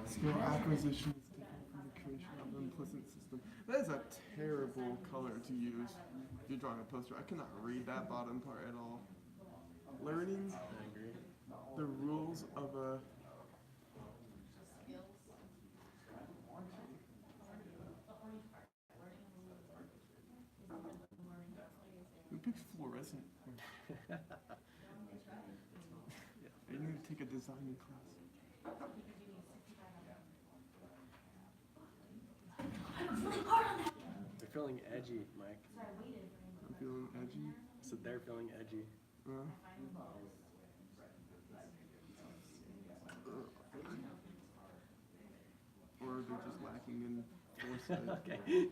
Skill acquisition is different from the creation of an implicit system. That is a terrible color to use if you're drawing a poster. I cannot read that bottom part at all. Learning the rules of a who picks fluorescent? I need to take a designing class. They're feeling edgy, Mike. I'm feeling edgy. So they're feeling edgy. Or they're just lacking in foresight. Okay.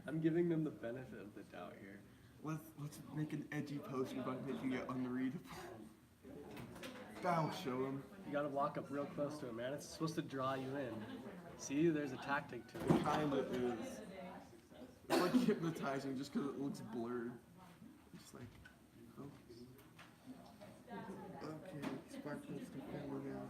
I'm giving them the benefit of the doubt here. Let's make an edgy poster by making it unreadable. That'll show them. You gotta walk up real close to it, man. It's supposed to draw you in. See, there's a tactic to it. It kinda is. It's like hypnotizing just because it looks blurred. It's like, oh. Okay, sparkles to family now.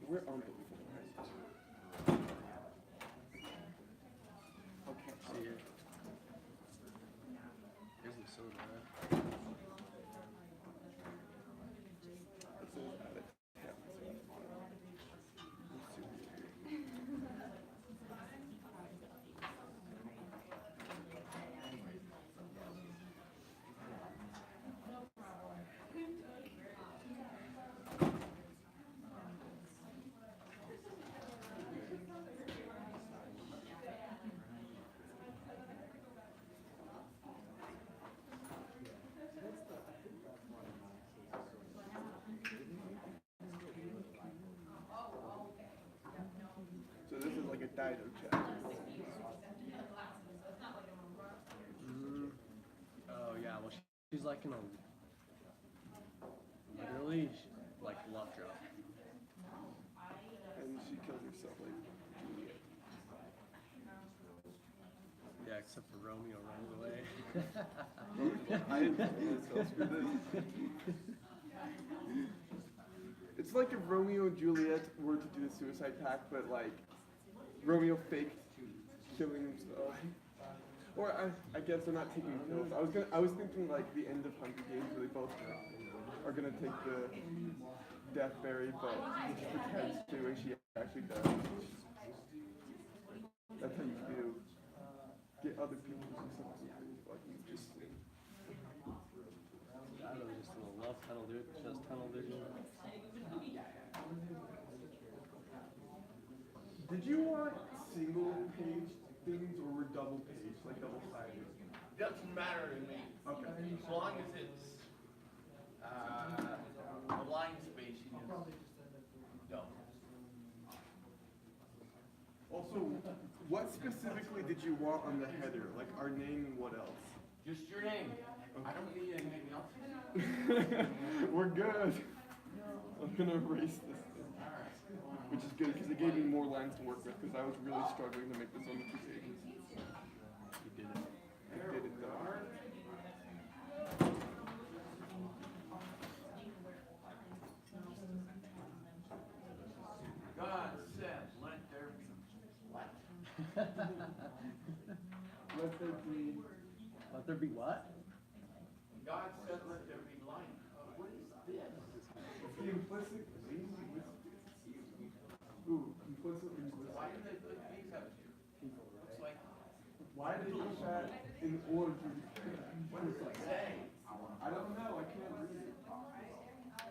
We're on the floor. Okay, see here. Here's the soda. So this is like a Dido check. Oh yeah, well she's like in a literally like love drop. And she killed herself like Juliet. Yeah, except for Romeo runs away. I didn't kill myself for this. It's like if Romeo and Juliet were to do the suicide pact, but like Romeo faked killing himself. Or I guess they're not taking pills. I was thinking like the end of Hunger Games where they both are gonna take the death berry, but she pretends to and she actually does. That's how you do. Get other people to do something like you just. I was just in a love tunnel, dude. Just tunnel, dude. Did you want single page things or were double page, like double sided? Doesn't matter to me. Okay. As long as it's the line spacing is double. Also, what specifically did you want on the header? Like our name and what else? Just your name. I don't need anything else. We're good. I'm gonna erase this thing. Which is good because it gave me more lines to work with because I was really struggling to make this only 2 pages. You did it. I did it though. God said, let there be what? Let there be. Let there be what? God said, let there be light. What is this? The implicit Ooh, implicit linguistics. Why did they put these up here? Looks like, Why did they put that in order? what does it say? I don't know. I can't read it.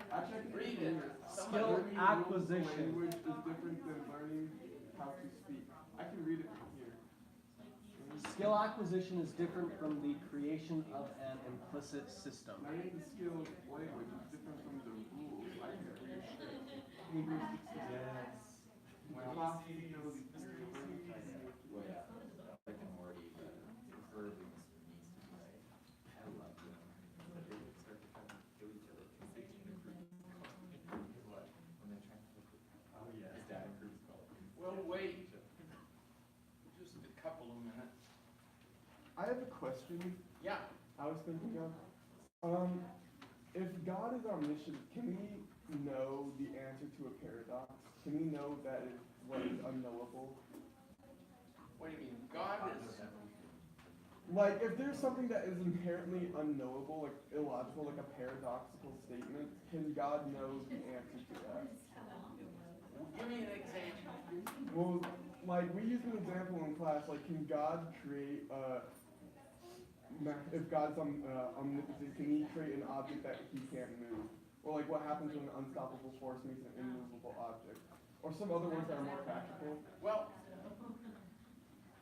Actually, I can Read it. Skill Learning acquisition. language is different than learning how to speak. I can read it from here. Skill acquisition is different from the creation of an implicit system. Learning the skill of language is different from the rules. I can read linguistic system. Yes. Philosophy knows the Well, wait. Just a couple of minutes. I have a question Yeah. I was thinking of. If God is omniscient, can he know the answer to a paradox? Can he know that what is unknowable? What do you mean? God is. Like, if there's something that is inherently unknowable, like illogical, like a paradoxical statement, can God know the answer to that? Give me an example. Well, like, we used an example in class, like, can God create if God's omnipotent, can he create an object that he can't move? Or like, what happens when an unstoppable force meets an immovable object? Or some other ones that are more practical? Well,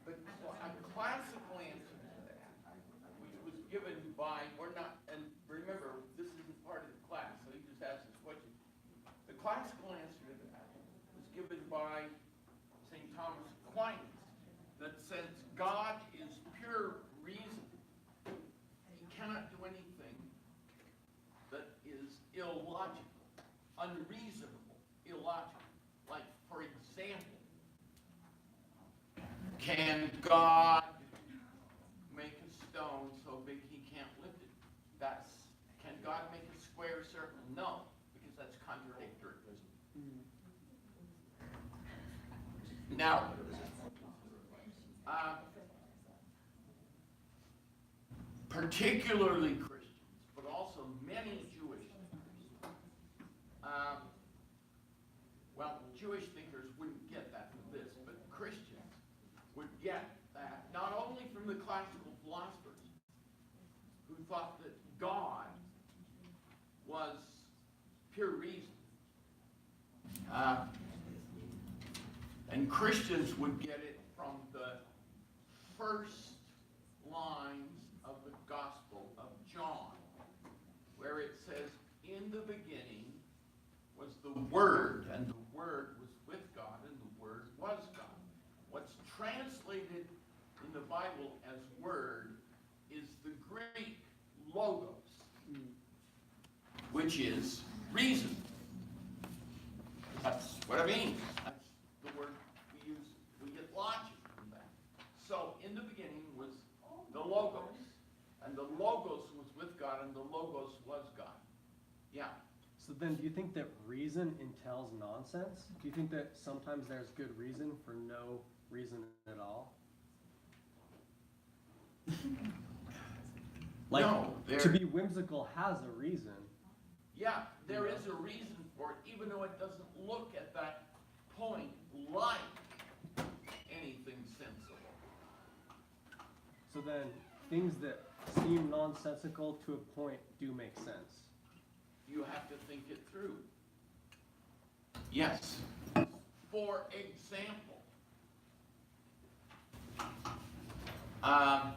a classical answer to that, which was given by, or not, and remember, this isn't part of the class, so you just asked this question. The classical answer to that was given by St. Thomas Aquinas, that says God is pure reason. He cannot do anything that is illogical, unreasonable, illogical. Like, for example, can God make a stone so big he can't lift it? Can God make a square circle? No, because that's contradictory. Now, particularly Christians, but also many Jewish thinkers, well, Jewish thinkers wouldn't get that from this, but Christians would get that, not only from the classical philosophers, who thought that God was pure reason, and Christians would get it from the first lines of the Gospel of John, where it says, in the beginning was the Word, and the Word was with God, and the Word was God. What's translated in the Bible as Word is the Greek logos, which is reason. That's what it means. That's the word we use. We get logic from that. So in the beginning was the logos, and the logos was with God, and the logos was God. Yeah. So then do you think that reason entails nonsense? Do you think that sometimes there's good reason for no reason at all? Like, No, to be whimsical has a reason. Yeah, there is a reason for it, even though it doesn't look at that point like anything sensible. So then things that seem nonsensical to a point do make sense. You have to think it through. Yes. For example, how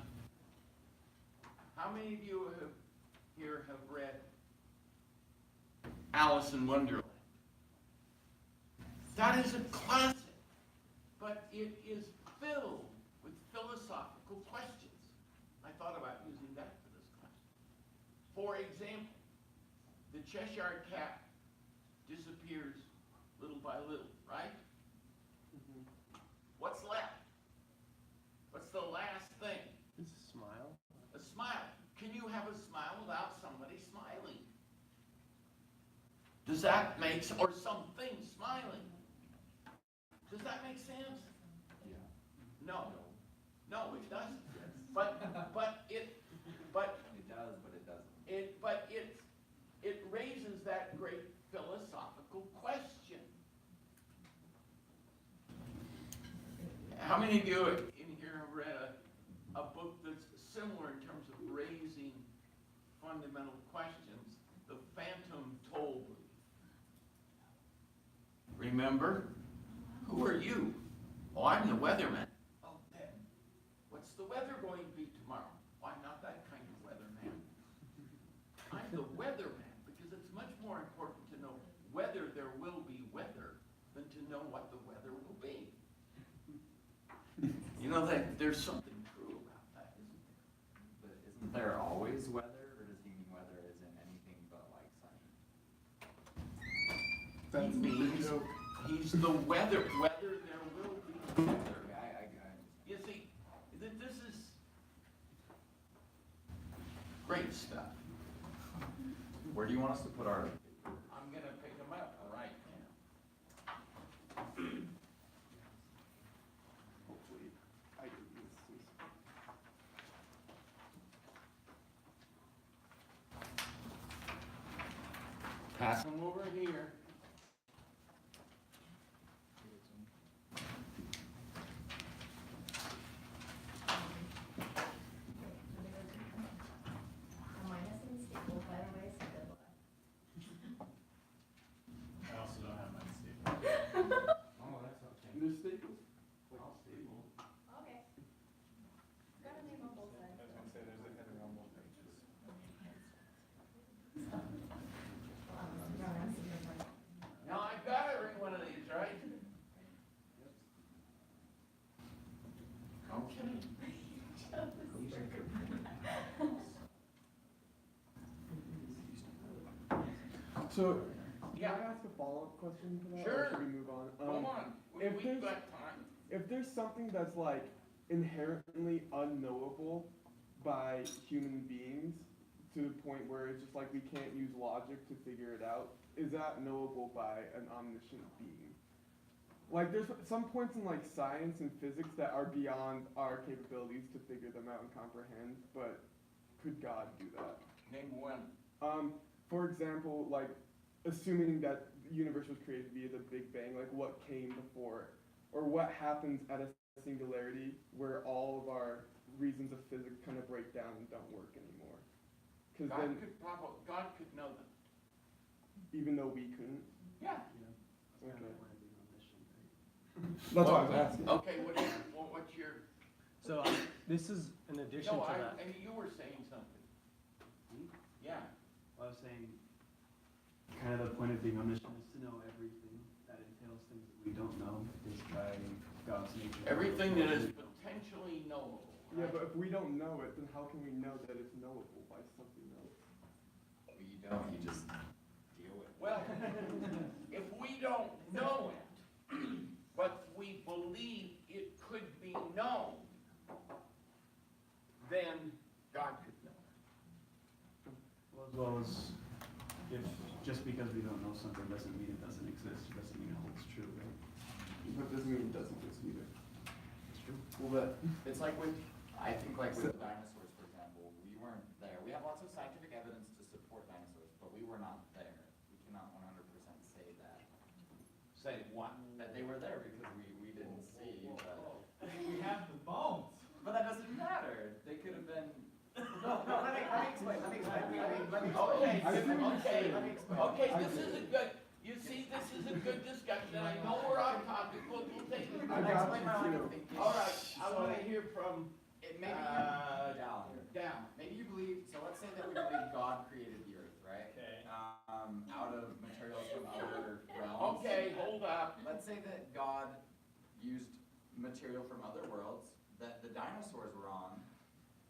many of you here have read Alice in Wonderland? That is a classic, but it is filled with philosophical questions. I thought about using that for this class. For example, the Cheshire Cat disappears little by little, right? Mhm. What's left? What's the last thing? Is a smile? A smile. Can you have a smile without somebody smiling? Does that make, or something smiling? Does that make sense? Yeah. No. No, it doesn't. But it It does, but it doesn't. it raises that great philosophical question. How many of you in here have read a book that's similar in terms of raising fundamental questions? The Phantom Toll Booth. Remember? Who are you? Oh, I'm the weatherman. Oh, then, what's the weather going to be tomorrow? Oh, I'm not that kind of weatherman. I'm the weatherman because it's much more important to know whether there will be weather than to know what the weather will be. You know that there's something true about that, isn't there? But isn't there always weather, or does he mean weather as in anything but like sunny? That's He the big means joke. he's the weather, whether there will be weather. Okay, I understand. You see, this is great stuff. Where do you want us to put our? I'm gonna pick them up right now. Hopefully, I can use this. Pass them over here. Mine is in Staples, by the way, so good luck. I also don't have mine stapled. Oh, that's okay. There's staples? Okay. Got a name on both sides. I was gonna say, there's a header on both pages. Now, I've got every one of these, right? Okay. So, can Yeah. I ask a follow-up question to that? Sure. Or should we move on? Go on, if we've there's- got time. If there's something that's like inherently unknowable by human beings to the point where it's just like we can't use logic to figure it out, is that knowable by an omniscient being? Like there's some points in like science and physics that are beyond our capabilities to figure them out and comprehend, but could God do that? Name one. For example, like assuming that the universe was created via the Big Bang, like what came before, or what happens at a singularity where all of our reasons of physics kind of break down and don't work anymore. Because then, God could know them. even though we couldn't, Yeah. It's kind Okay. of why being omniscient, right? that's what I was asking. Okay, what's your, So this is in addition no, to that. and you were saying something. Yeah. I was saying, kind of the point of being omniscient is to know everything that entails things that we don't know, is by God's nature. Everything that is potentially knowable. Yeah, right? but if we don't know it, then how can we know that it's knowable by something else? Well, you don't, you just deal with it. Well, if we don't know it, but we believe it could be known, then God could know it. Well, as well as, if, just because we don't know something doesn't mean it doesn't exist, it doesn't mean it holds true, right? But doesn't mean it doesn't exist either. It's true. Well, it's like with, I think like with dinosaurs, for example, we weren't there. We have lots of scientific evidence to support dinosaurs, but we were not there. We cannot 100% say that. Say what? That they were there because we didn't see, but. We have the bones. But that doesn't matter. They could have been. No, let me explain. Let me explain. Okay, I see what you're okay, saying. Let me explain. okay, I this get is it. a good, you see, this is a good discussion, I know we're off topic, we'll take it. I I'll got explain you my line too. of thinking. All right, I wanna hear from, It maybe down. down. Maybe you believe. So let's say that we believe God created the earth, right? Okay. Out of materials from other realms. Okay, hold up. Let's say that God used material from other worlds that the dinosaurs were on.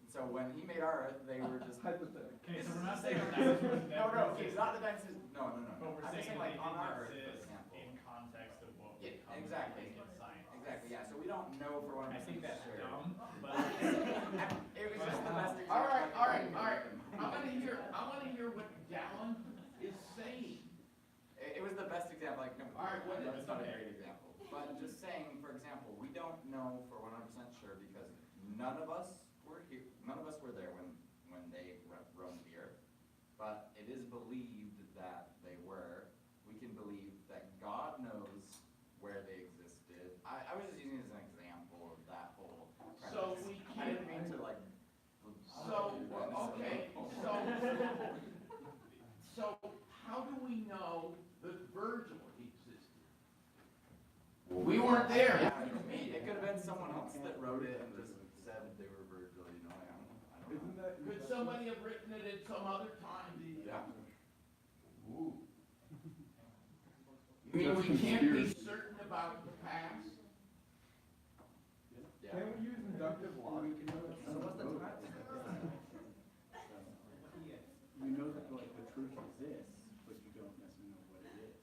And so when he made our Earth, they were just. Hypothetical. Okay, so we're not saying the dinosaurs No, no, never it's existed, not the dinosaurs. No, no, no. but we're I'm just saying like they on didn't our Earth, for exist example. in context of what Yeah, would come exactly. in science. Exactly, yeah. So we don't know for 100% I think that's sure. dumb, but It was just the best example. All right, I all right, could all right. think of. I wanna hear what Dallin is saying. It was the best example I could come up with. All right, what I know is it's not a it? great example, but just saying, for example, we don't know for 100% sure because none of us were here, none of us were there when they roamed the earth. But it is believed that they were. We can believe that God knows where they existed. I was just using it as an example of that whole premise. So we I didn't can't- mean to like. So, okay, so how do we know that Virgil existed? We weren't there. Yeah, it could have been someone else that wrote it and just said they were Virgil, you know, I don't know. Isn't that? Could somebody have written it at some other time? Yeah. Ooh. You mean we can't be certain about the past? Yeah. Can we use inductive logic in that? So what's the time? You know that like the truth exists, but you don't necessarily know what it is.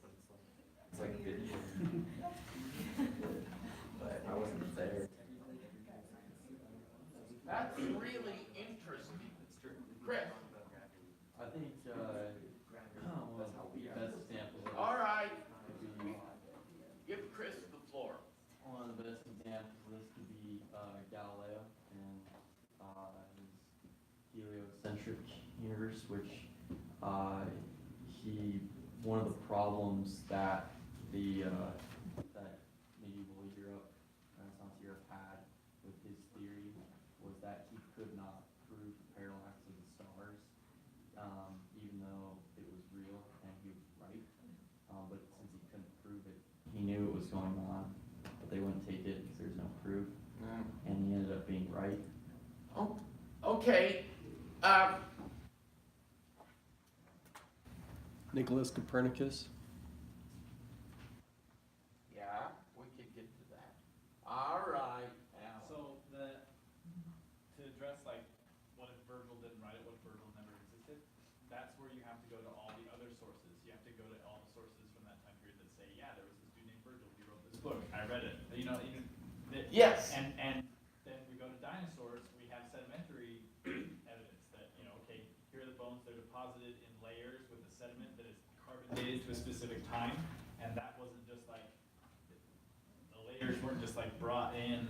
It's like video. But I wasn't there. That's really interesting. It's true. Chris? I think, one of the best examples of All right, this could be, give Chris the floor. one of the best examples of this could be, Galileo and, his heliocentric universe, which, one of the problems that that medieval Europe, Renaissance Europe had with his theory was that he could not prove the parallax of the stars, even though it was real and he was right. But since he couldn't prove it, he knew it was going on, but they wouldn't take it because there's no proof, and he ended up being right. Oh, okay, Nicholas Copernicus. yeah, we could get to that. All right, Al. so to address like, what if Virgil didn't write it, what if Virgil never existed? That's where you have to go to all the other sources. You have to go to all the sources from that time period that say, yeah, there was this dude named Virgil, he wrote this book, I read it. Yes. And then we go to dinosaurs, we have sedimentary evidence that, okay, here are the bones, they're deposited in layers with the sediment that is carbon dated to a specific time, and that wasn't just like, the layers weren't just like brought in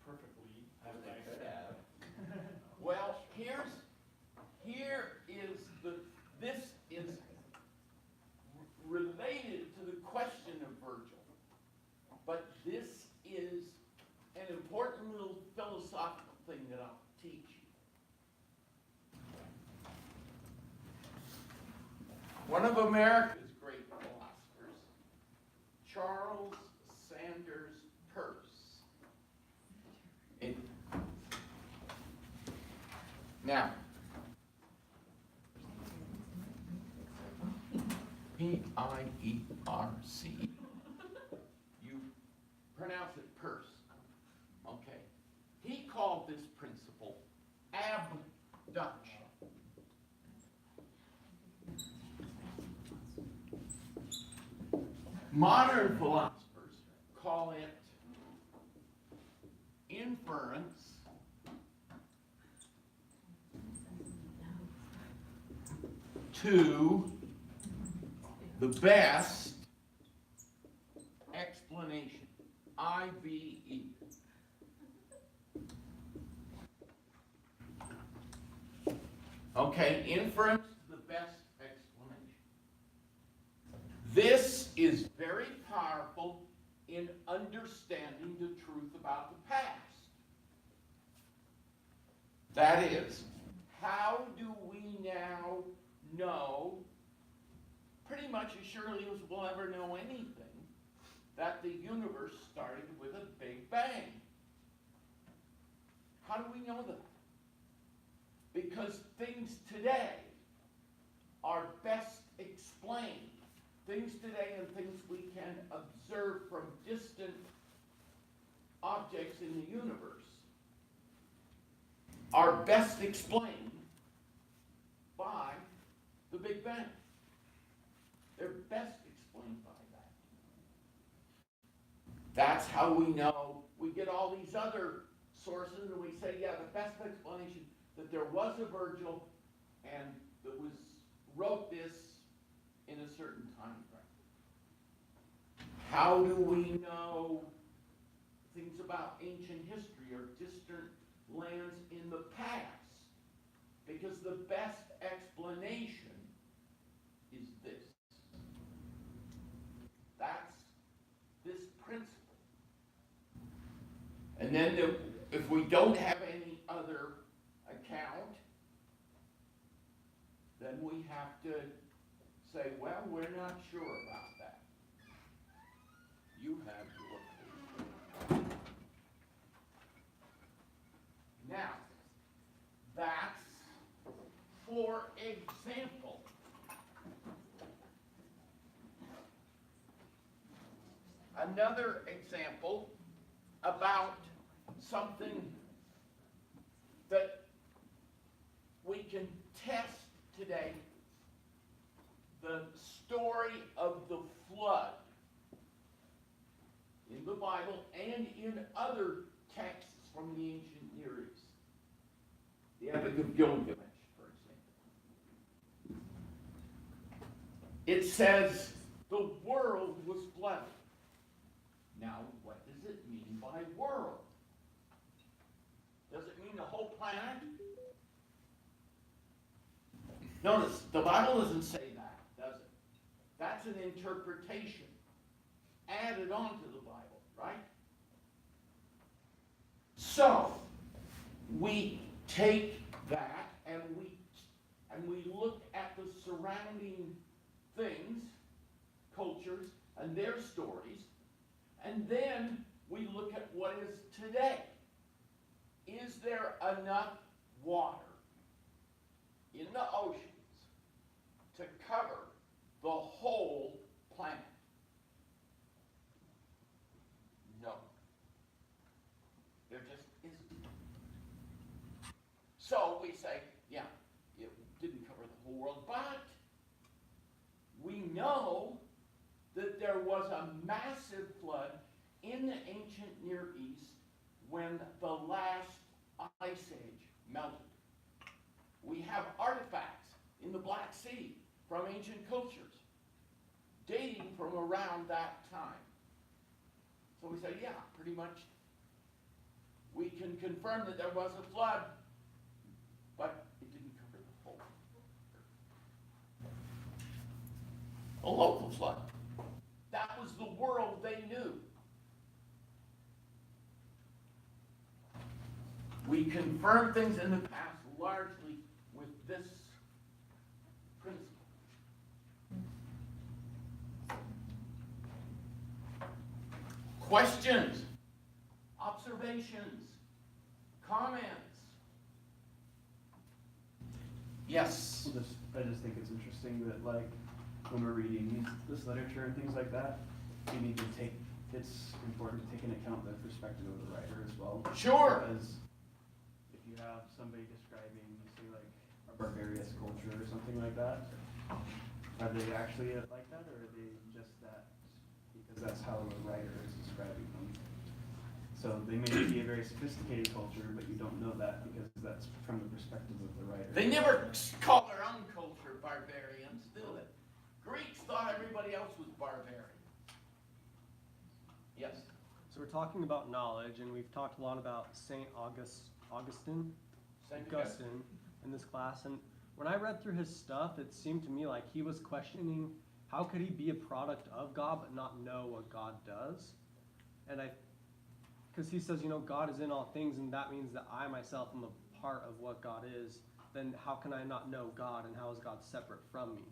perfectly. They could have. Well, this is related to the question of Virgil, but this is an important little philosophical thing that I'll teach you. One of America's great philosophers, Charles Sanders Peirce. Now, P-I-E-R-C. You pronounce it Peirce. Okay. He called this principle abduction. Modern philosophers call it inference to the best explanation. IBE. Okay, inference to the best explanation. This is very powerful in understanding the truth about the past. That is, how do we now know, pretty much as surely as we'll ever know anything, that the universe started with a big bang? How do we know that? Because things today are best explained. Things today and things we can observe from distant objects in the universe are best explained by the Big Bang. They're best explained by that. That's how we know. We get all these other sources and we say, yeah, the best explanation that there was a Virgil and that wrote this in a certain time frame. How do we know things about ancient history or distant lands in the past? Because the best explanation is this. That's this principle. And then if we don't have any other account, then we have to say, well, we're not sure about that. You have your opinion. Now, that's for example. Another example about something that we can test today, the story of the flood in the Bible and in other texts from the ancient Near East. The Epic of Gilgamesh, for example. It says the world was flooded. Now, what does it mean by world? Does it mean the whole planet? Notice, the Bible doesn't say that, does it? That's an interpretation added on to the Bible, right? So, we take that and we look at the surrounding things, cultures, and their stories, and then we look at what is today. Is there enough water in the oceans to cover the whole planet? No. There just isn't. So we say, yeah, it didn't cover the whole world, but we know that there was a massive flood in the ancient Near East when the last ice age melted. We have artifacts in the Black Sea from ancient cultures dating from around that time. So we say, yeah, pretty much we can confirm that there was a flood, but it didn't cover the whole earth. A local flood. That was the world they knew. We confirm things in the past largely with this principle. Questions, observations, comments? Yes. I just think it's interesting that, like, when we're reading this literature and things like that, you need to it's important to take into account the perspective of the writer as well. Sure. Because if you have somebody describing, say, like, a barbarous culture or something like that, are they actually like that, or are they just that because that's how the writer is describing them? So they may be a very sophisticated culture, but you don't know that because that's from the perspective of the writer. They never call their own culture barbarians, do they? Greeks thought everybody else was barbarian. Yes? So we're talking about knowledge, and we've talked a lot about St. Augustine in this class. And when I read through his stuff, it seemed to me like he was questioning how could he be a product of God but not know what God does? And because he says, God is in all things, and that means that I myself am a part of what God is. Then how can I not know God, and how is God separate from me?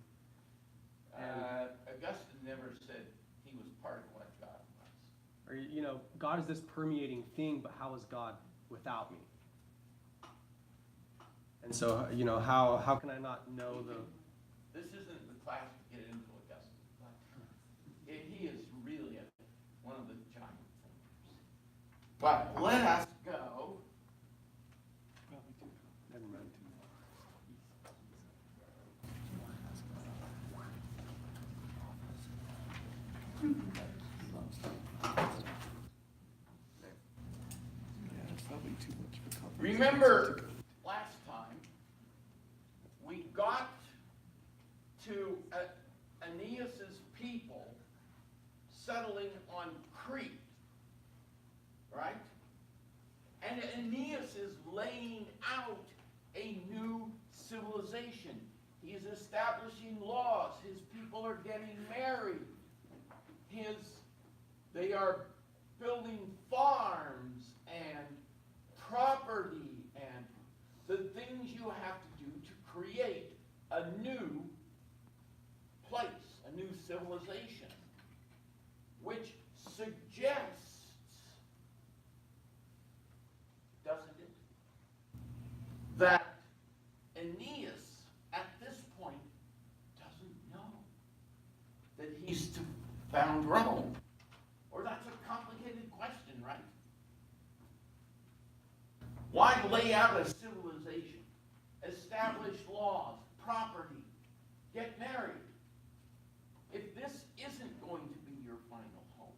Augustine never said he was part of what God was. Or, God is this permeating thing, but how is God without me? And so, how can I not know the... This isn't the class to get into Augustine, but he is really one of the giant thinkers. But let us go. Never mind. Yeah, that's probably too much of a comprehensive Remember, answer to go. last time, we got to Aeneas's people settling on Crete, right? And Aeneas is laying out a new civilization. He's establishing laws. His people are getting married. They are building farms and property and the things you have to do to create a new place, a new civilization, which suggests, doesn't it, that Aeneas at this point doesn't know that he's to found Rome. Or that's a complicated question, right? Why lay out a civilization, establish laws, property, get married, if this isn't going to be your final home?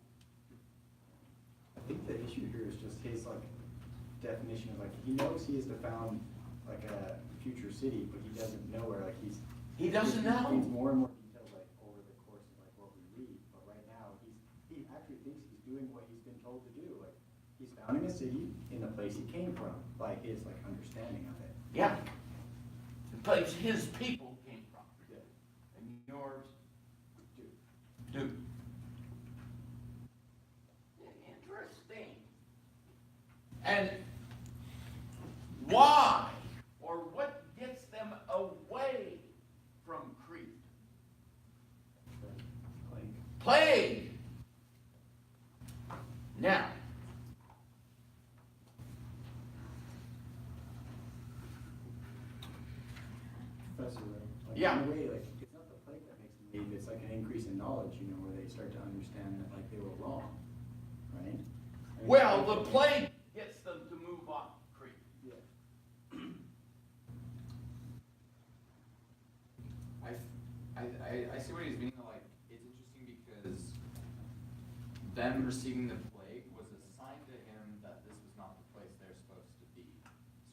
I think the issue here is just his definition of he knows he is to found a future city, but he doesn't know where He doesn't He know. needs more and more details over the course of what we read. But right now he actually thinks he's doing what he's been told to do. He's founding a city in the place he came from by his understanding of it. Yeah. The place his people came from. Yeah. And yours do. Interesting. And why, or what gets them away from Crete? Plague. Now, Professor, Yeah. in a way, it's not the plague that makes them leave, it's an increase in knowledge, where they start to understand that they were wrong, right? I mean, well, the plague gets them to move off Crete. Yeah. I see what he's meaning, it's interesting because them receiving the plague was a sign to him that this was not the place they're supposed to be.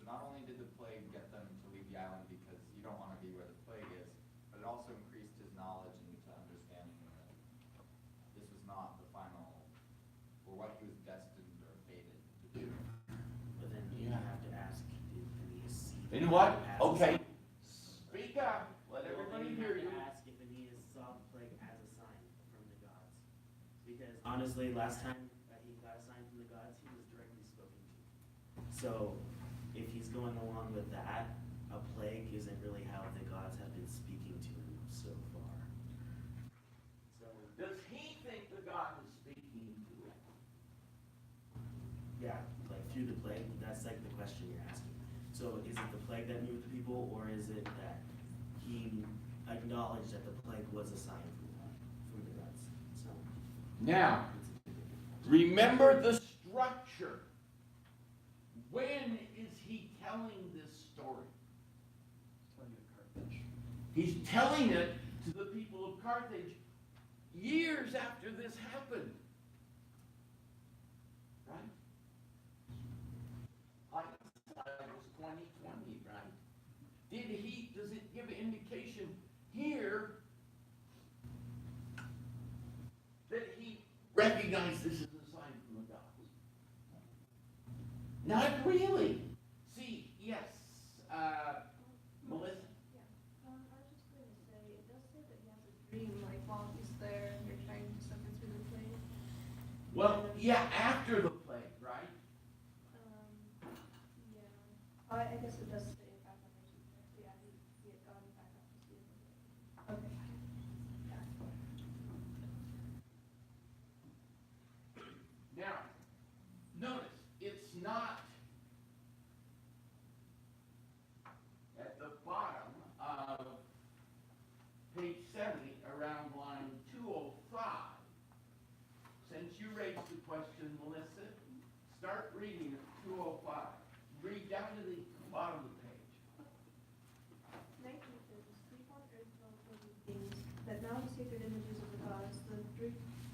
So not only did the plague get them to leave the island because you don't want to be where the plague is, but it also increased his knowledge and to understanding that this was not the final, or what he was destined or fated to do. But then you have to ask, did Aeneas see? In what? as a Okay. sign? Speak up. Let Well, everybody then hear you. have to ask if Aeneas saw the plague as a sign from the gods. Because honestly, last time that he got a sign from the gods, he was directly spoken to. So if he's going along with that, a plague isn't really how the gods have been speaking to him so far. So, Does he think the God is speaking to him? yeah, through the plague, that's the question you're asking. So is it the plague that moved the people, or is it that he acknowledged that the plague was a sign from the gods? So Now, remember the structure. When is he telling this story? He's telling it to the people of Carthage years after this happened. Right? Like it was 2020, right? Does it give an indication here that he recognized this as a sign from the gods? Not really. See, yes, Melissa. I was just going to say, it does say that he has a dream, while he's there, and they're trying to suffer through the plague. Well, yeah, after the plague, right? Yeah. I guess it does say it back on the sheet there. Yeah, he had gone back up to see it. Okay. Yeah. Now, notice, it's not at the bottom of page 70, around line 205. Since you raised the question, Melissa,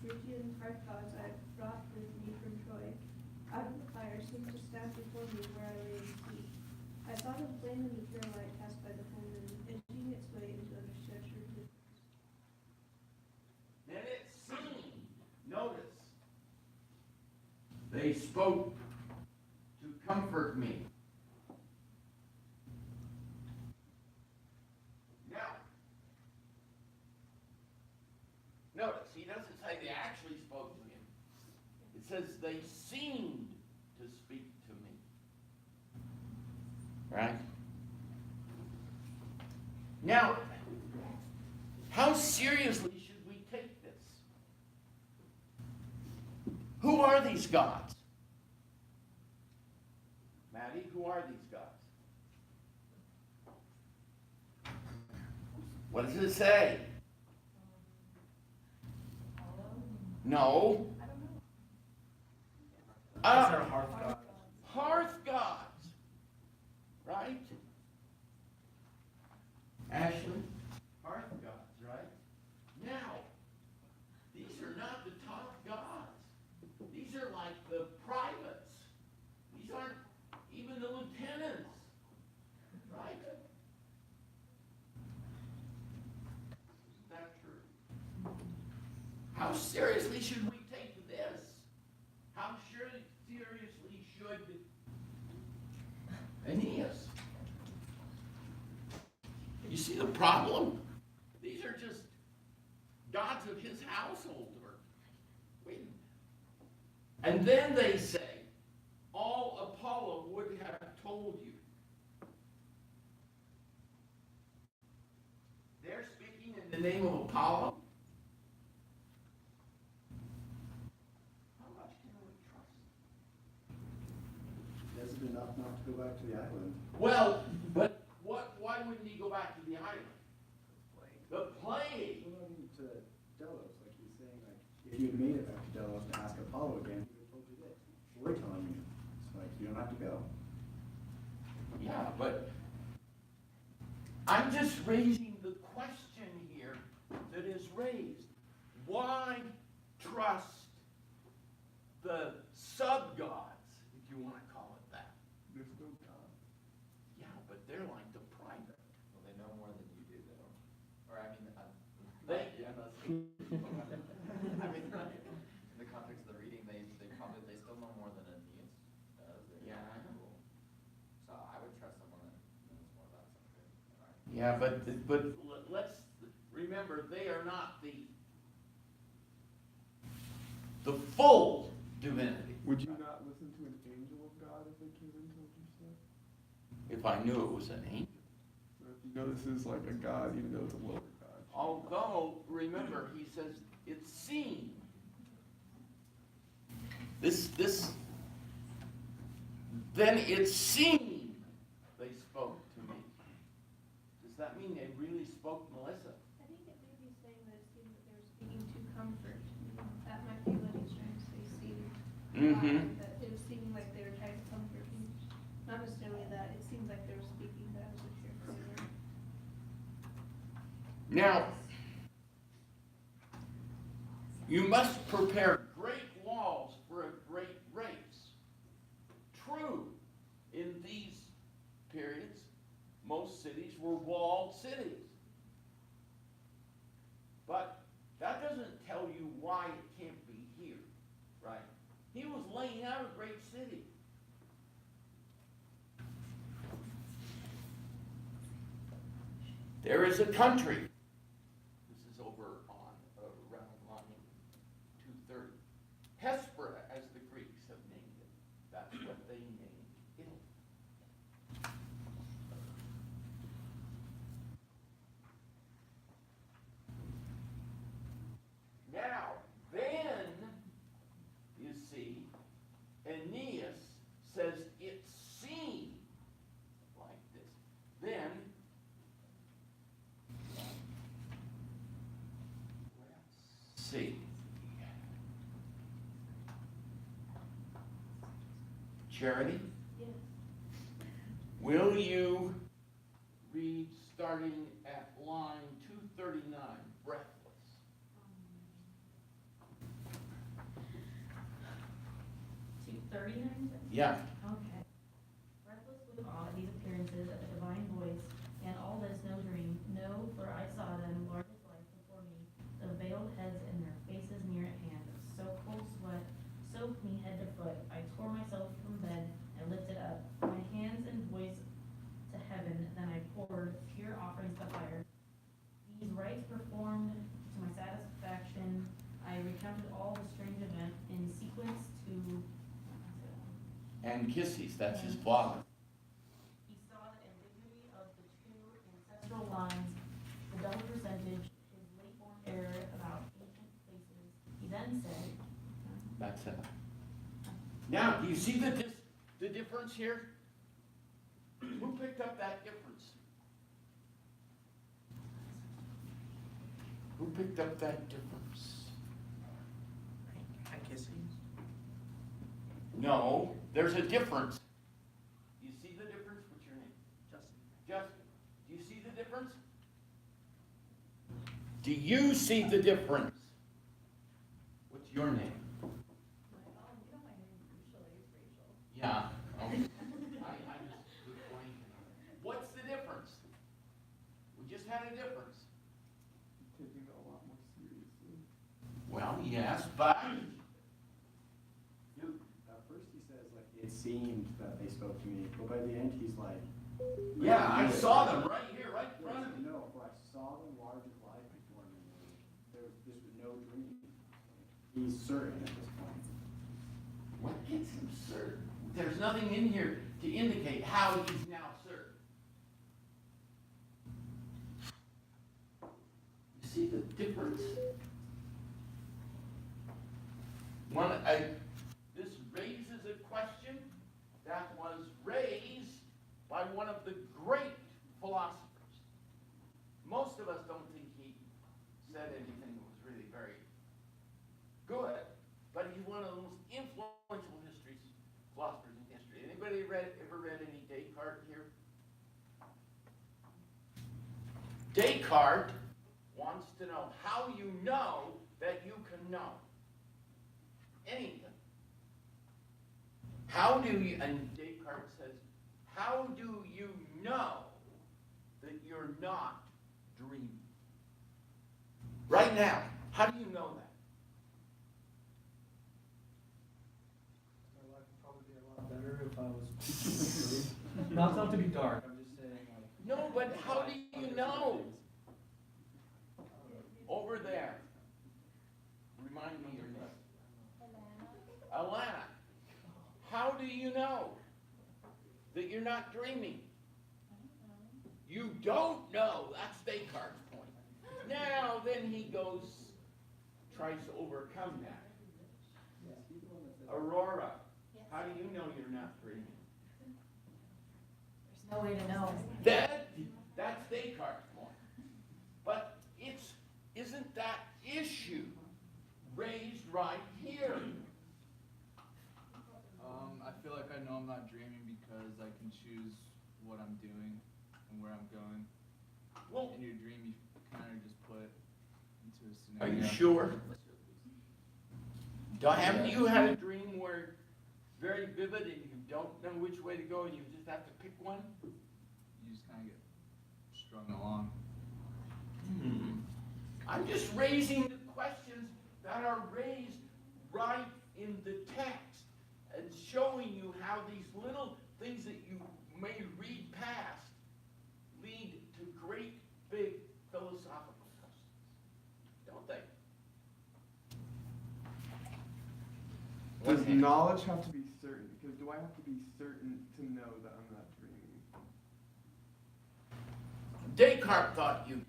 Phrygian hearth gods I brought with me from Troy, out of the fire, seemed to stand before me where I lay in sleep. I saw them flame in the pure light cast by the full moon, edging its way into the treasure deep. Then it seemed, notice, they spoke to comfort me. Now, notice, he doesn't say they actually spoke to him. It says they seemed to speak to me. Right? Now, how seriously should we take this? Who are these gods? Maddie, who are these gods? What does it say? No. Those are hearth gods. Hearth gods. Right? Ashley? Hearth gods, right? Now, these are not the top gods. These are like the privates. These aren't even the lieutenants. Right? Isn't that true? How seriously should we take this? How seriously should Aeneas? You see the problem? These are just gods of his household. Wait a minute. And then they say, all Apollo would have told you. They're speaking in the name of Apollo. How much can we trust? That's enough not to go back to the island. Well, but why wouldn't he go back to the island? The plague. Well, I mean, to Delos, like he's saying, like, if you had made it back to Delos to ask Apollo again, he would have told you this. We're telling you. It's like, you don't have to go. Yeah, but I'm just raising the question here that is raised. Why trust the sub-gods, if you want to call it that? There's no God. Yeah, but they're like the private. Well, they know more than you do, though. Or, I mean, They- yeah, that's, I mean, in the context of the reading, they probably, they still know more than Aeneas does. Yeah, I know. So I would trust someone that knows more about something. Right? Yeah, but let's remember, they are not the full divinity. Would you not listen to an angel of God if they came and told you so? If I knew it was an angel. So if you know this is like a God, even though it's a lower God. Although, remember, he says, it seemed. Then it seemed they spoke to me. Does that mean they really spoke, Melissa? I think it may be saying that it seemed that they were speaking to comfort. That might be what he's trying to say, seemed. That it was seeming like they were trying to comfort me. Not necessarily that, it seemed like they were speaking, but I wasn't sure if they were. Now, you must prepare great walls for a great race. True, in these periods, most cities were walled cities. But that doesn't tell you why it can't be here, right? He was laying out a great city. There is a country. This is over on around line 230. Hespera, as the Greeks have named it. That's what they named Italy. Now, then, you see, Aeneas says it seemed like this. Then, let's see. Charity, Yes. will you read starting at line 239, breathless? 39 cents? Yeah. Okay. Breathless with awe at these appearances of the divine voice, and all this no dream. No, for I saw them, large as life, before me, the veiled heads and their faces near at hand. So cold sweat soaked me head to foot. I tore myself from bed and lifted up my hands and voice to heaven. Then I poured pure offerings to fire. These rites performed to my satisfaction, I recounted all the strange event in sequence to Anchises, that's his father. he saw the ambiguity of the two ancestral lines, the double percentage, his late-born error about ancient places. He then said, That's it. Now, do you see the difference here? Who picked up that difference? Who picked up that difference? No, there's a difference. Do you see the difference? What's your name? Justin. Do you see the difference? Do you see the difference? What's your name? Yeah. I just was blanking. What's the difference? We just had a difference. Taking it a lot more seriously. Well, yes, but At first he says, like, it seemed that they spoke to me, but by the end he's like, yeah, I saw them right here, right in front of me. no, for I saw them large as life before me. This was no dream. He's certain at this point. What gets him certain? There's nothing in here to indicate how he's now certain. You see the difference? This raises a question that was raised by one of the great philosophers. Most of us don't think he said anything that was really very good, but he's one of the most influential philosophers in history. Anybody ever read any Descartes here? Descartes wants to know how you know that you can know anything. How do you, and Descartes says, how do you know that you're not dreaming? Right now, how do you know that? My life would probably be a lot better if I was not to be dark, I'm just saying like. No, but how do you know? Over there. Remind me your name. Alana. How do you know that you're not dreaming? You don't know. That's Descartes' point. Now, then he tries to overcome that. Aurora, how do you know you're not dreaming? there's no way to know. That's Descartes' point. But isn't that issue raised right here? I feel like I know I'm not dreaming because I can choose what I'm doing and where I'm going. Well, In your dream, you kind of just put into a are scenario. you sure? Haven't you had a dream where it's very vivid and you don't know which way to go and you just have to pick one? You just kind of get strung along. I'm just raising the questions that are raised right in the text and showing you how these little things that you may read past lead to great big philosophical questions, don't they? Does knowledge have to be certain? Because do I have to be certain to know that I'm not dreaming? Descartes thought you did.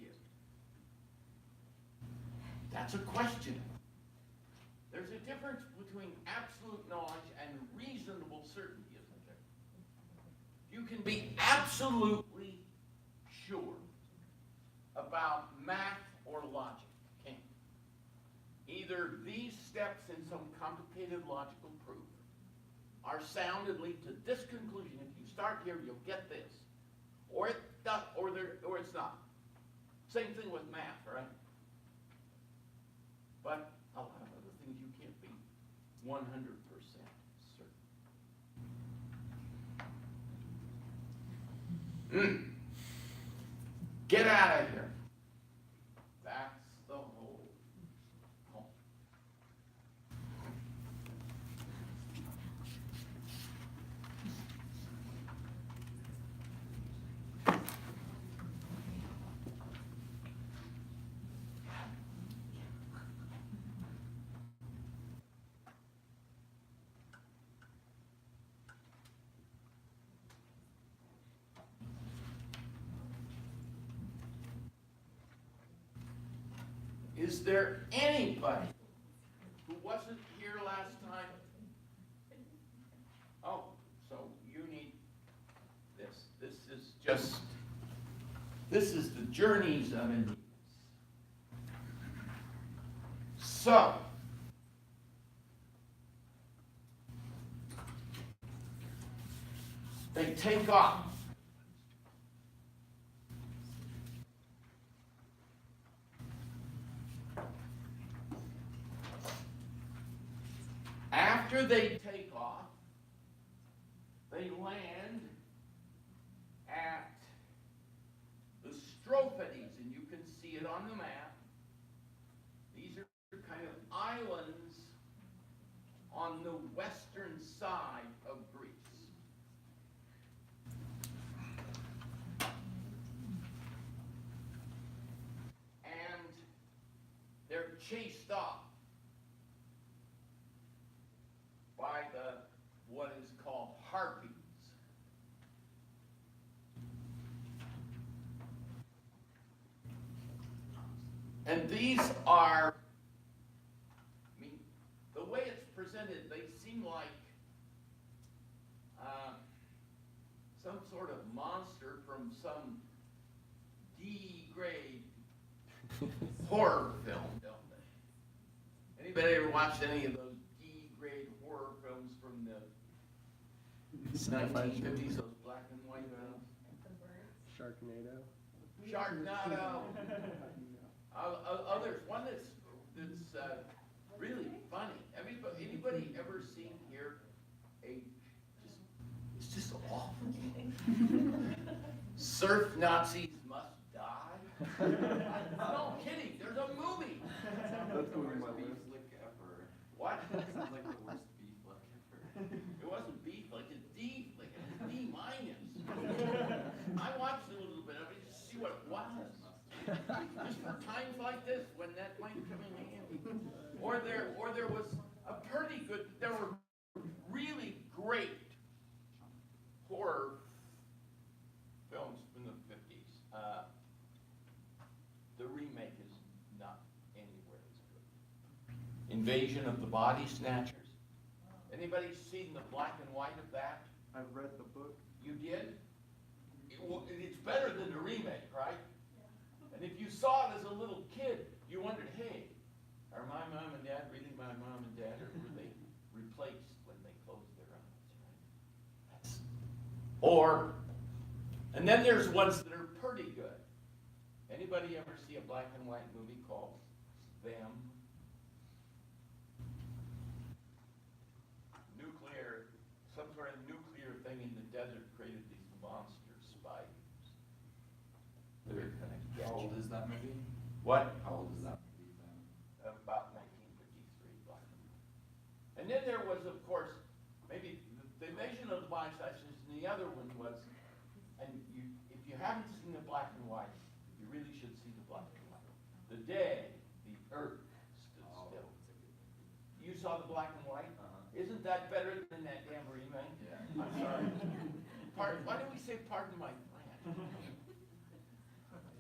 That's a question. There's a difference between absolute knowledge and reasonable certainty, isn't there? You can be absolutely sure about math or logic, can't you? Either these steps in some complicated logical proof are sound and lead to this conclusion. If you start here, you'll get this. Or it's not. Same thing with math, right? But a lot of other things you can't be 100% certain. Get out of here. That's the whole point. Is there anybody who wasn't here last time? Oh, so you need this. This is the journeys of Aeneas. So, they take off. After they take off, they land at the Strophides, and you can see it on the map. These are kind of islands on the western side of Greece. And they're chased off by what is called harpies. And these are, I mean, the way it's presented, they seem like some sort of monster from some D-grade horror film, don't they? Anybody ever watched any of those D-grade horror films from the 1950s, those black and white films? Sharknado. Sharknado. Others, one that's really funny. Anybody ever seen here it's just awful. Surf Nazis Must Die? No kidding, there's a movie. That's going on my list. What? Sounds like the worst beef lick ever. It wasn't B flick, it's D flick, it's D minus. I watched a little bit of it just to see what it was. Just for times like this, when that might come in handy. Or there was a pretty good, there were really great horror films from the 50s. The remake is not anywhere as good. Invasion of the Body Snatchers. Anybody seen the black and white of that? I've read the book. You did? It's better than the remake, right? And if you saw it as a little kid, you wondered, hey, are my mom and dad really my mom and dad, or were they replaced when they closed their eyes, right? And then there's ones that are pretty good. Anybody ever see a black and white movie called Them? Some sort of nuclear thing in the desert created these monster spiders. They're gonna get How you. old is that movie? What? How old is that movie then? About 1953, black and white. And then there was, of course, maybe the Invasion of the Body Snatchers, and the other one was, and if you haven't seen the black and white, you really should see the black and white. The day the earth stood still. You saw the black and white? Isn't that better than that damn remake? Yeah. I'm sorry. Why do we say pardon my French?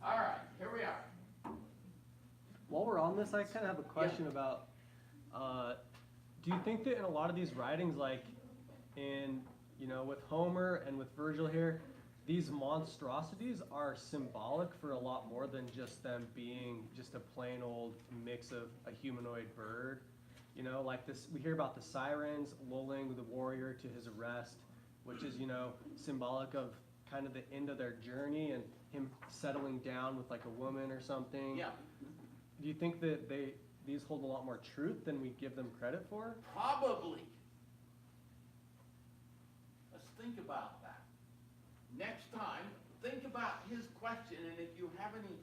All right, here we are. While we're on this, I kind of have a question about, do you think that in a lot of these writings, like with Homer and with Virgil here, these monstrosities are symbolic for a lot more than just them being just a plain old mix of a humanoid bird? Like this, we hear about the sirens lulling the warrior to his arrest, which is, symbolic of kind of the end of their journey and him settling down with like a woman or something. Yeah. Do you think that these hold a lot more truth than we give them credit for? Probably. Let's think about that. Next time, think about his question, and if you have any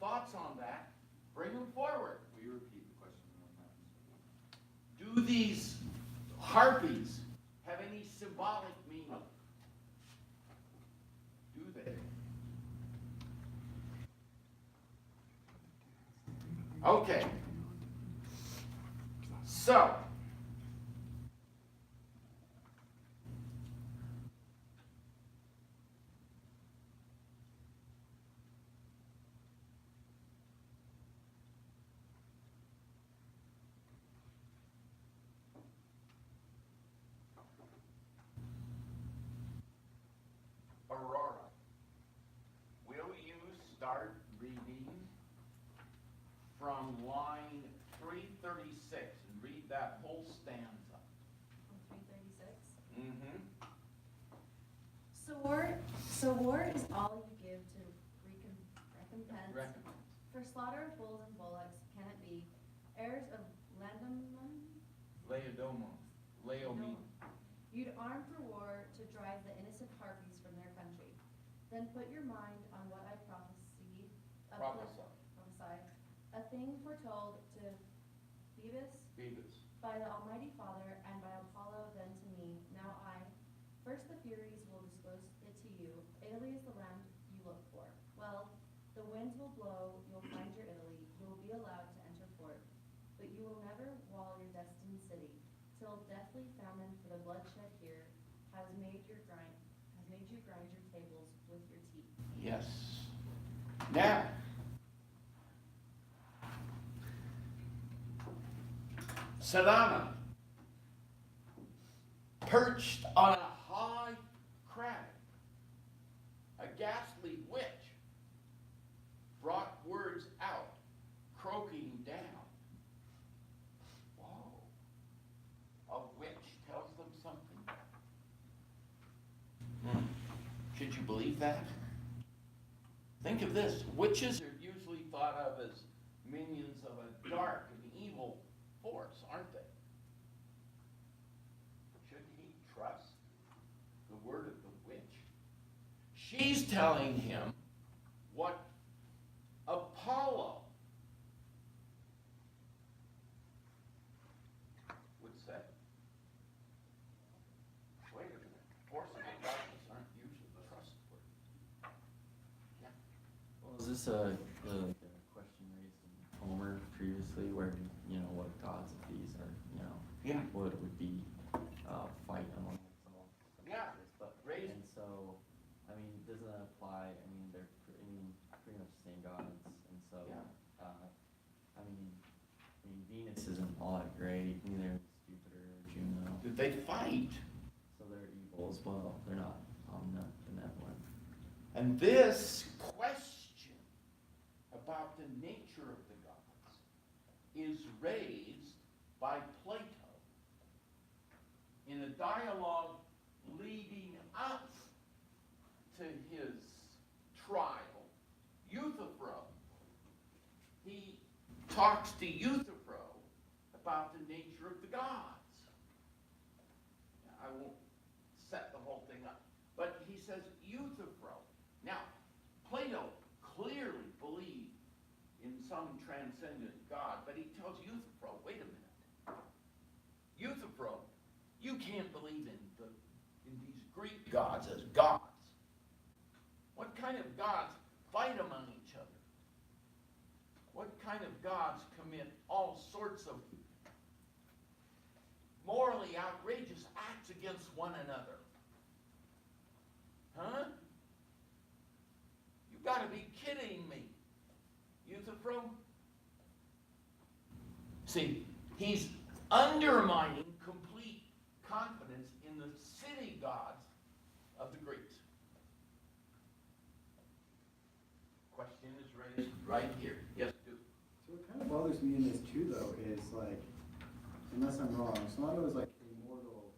thoughts on that, bring them forward. Will you repeat the question one more time? Do these harpies have any symbolic meaning? Do they? Okay. So, Aurora, will you start reading from line 336 and read that whole stanza? 336. Mm-hmm. So war is all you give to recompense. Recommend. For slaughter of bulls and bullocks can it be, heirs of Laomedon? Laomedon. You'd arm for war to drive the innocent harpies from their country. Then put your mind on what I prophesied, a thing foretold to Phoebus by the Almighty Father and by Apollo then to me. Now first the Furies will disclose it to you. Italy is the land you look for. Well, the winds will blow, you'll find your Italy, you will be allowed to enter port. But you will never wall your destined city, till deathly famine for the bloodshed here has made you grind your tables with your teeth. Yes. Now, Sedona, perched on a high crag, a ghastly witch, brought words out, croaking down. Whoa. A witch tells them something. Should you believe that? Think of this. Witches are usually thought of as minions of a dark and evil force, aren't they? Should he trust the word of the witch? She's telling him what Apollo would say. Wait a minute. Forces of darkness aren't usually trustworthy. Yeah. Well, is this a question raised in Homer previously, where, you know, what gods of these are, you know, Yeah. what would be fight among themselves? Yeah. But, Raised- and so, I mean, doesn't that apply, I mean, they're pretty much the same gods, and so, Yeah. I mean, Venus isn't all that great, neither is Jupiter or Juno, Did they fight? so they're evil as well, they're not benevolent. And this question about the nature of the gods is raised by Plato in a dialogue leading up to his trial. Euthyphro, he talks to Euthyphro about the nature of the gods. Now, I won't set the whole thing up, but he says Euthyphro. Now, Plato clearly believed in some transcendent God, but he tells Euthyphro, wait a minute. Euthyphro, you can't believe in these Greek gods as gods. What kind of gods fight among each other? What kind of gods commit all sorts of morally outrageous acts against one another? Huh? You gotta be kidding me, Euthyphro. See, he's undermining complete confidence in the city gods of the Greeks. Question is raised right here. Yes, Duke. So what kind of bothers me in this too, though, is like, unless I'm wrong, Solano is like immortal,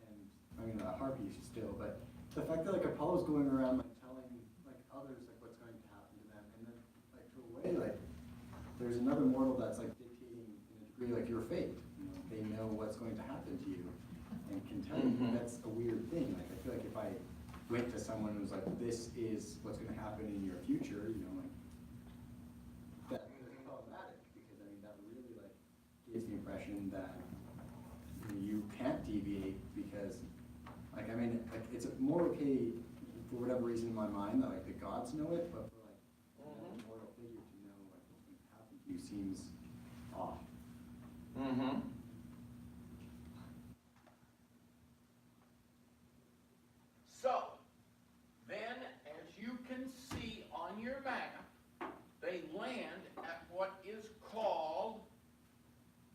and I mean harpies still, but the fact that like Apollo's going around like telling like others like what's going to happen to them, and then like to a way like there's another mortal that's like dictating in a degree like your fate. You know, they know what's going to happen to you and can tell you. That's a weird thing. Like I feel like if I went to someone who's like, this is what's gonna happen in your future, you know, like, that is problematic, because I mean, that really like gives the impression that you can't deviate, because, like, I mean, like, it's more okay for whatever reason in my mind that like the gods know it, but for like another mortal figure to know like what's going to happen to you seems off. Mm-hmm. So, then, as you can see on your map, they land at what is called